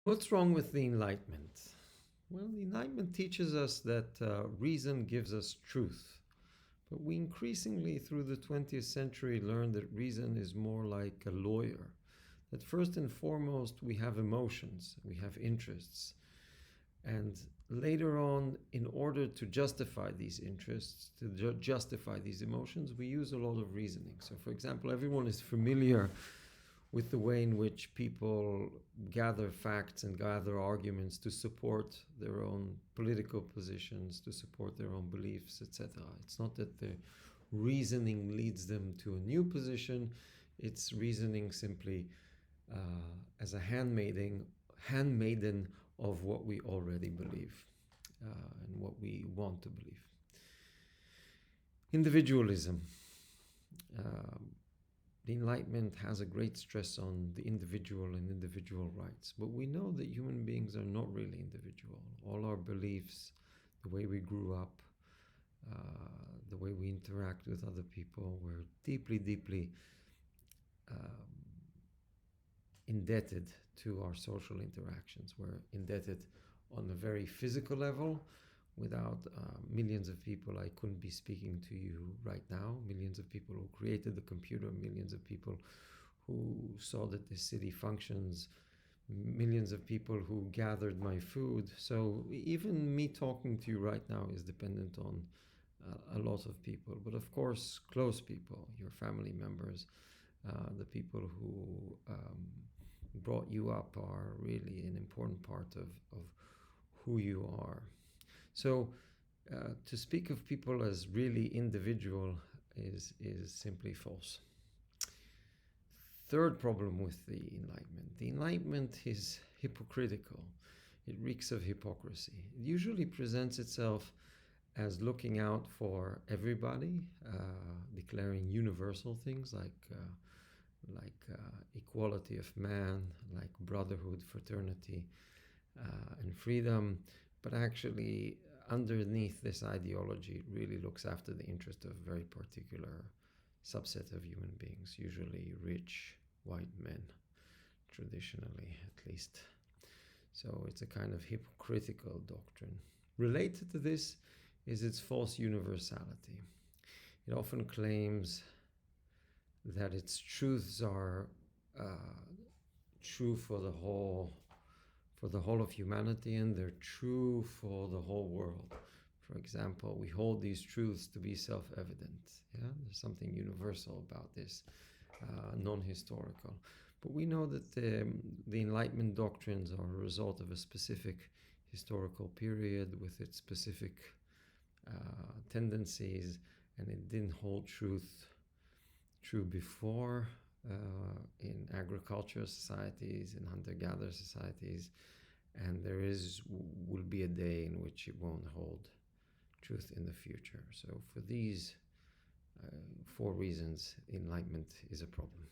What's wrong with the Enlightenment? Well, the Enlightenment teaches us that reason gives us truth. But we increasingly, through the 20th century, learn that reason is more like a lawyer. That first and foremost, we have emotions, we have interests. And later on, in order to justify these interests, to justify these emotions, we use a lot of reasoning. So, for example, everyone is familiar with the way in which people gather facts and gather arguments to support their own political positions, to support their own beliefs, etc. It's not that the reasoning leads them to a new position, it's reasoning simply as a handmaiden of what we already believe and what we want to believe. Individualism. The Enlightenment has a great stress on the individual and individual rights, but we know that human beings are not really individual. All our beliefs, the way we grew up, the way we interact with other people, we're deeply, deeply indebted to our social interactions. We're indebted on a very physical level. Without millions of people, I couldn't be speaking to you right now. Millions of people who created the computer, millions of people who saw that the city functions, millions of people who gathered my food. So even me talking to you right now is dependent on a lot of people. But of course, close people, your family members, the people who brought you up are really an important part of who you are. So to speak of people as really individual is simply false. Third problem with the Enlightenment. The Enlightenment is hypocritical. It reeks of hypocrisy. It usually presents itself as looking out for everybody, declaring universal things like equality of man, like brotherhood, fraternity, and freedom. But actually, underneath this ideology, it really looks after the interest of a very particular subset of human beings, usually rich white men, traditionally at least. So it's a kind of hypocritical doctrine. Related to this is its false universality. It often claims that its truths are true for the whole of humanity, and they're true for the whole world. For example, we hold these truths to be self-evident. Yeah, there's something universal about this, non-historical. But we know that the Enlightenment doctrines are a result of a specific historical period with its specific tendencies, and it didn't hold true before. In agricultural societies, in hunter-gatherer societies, and will be a day in which it won't hold truth in the future. So for these 4 reasons, Enlightenment is a problem.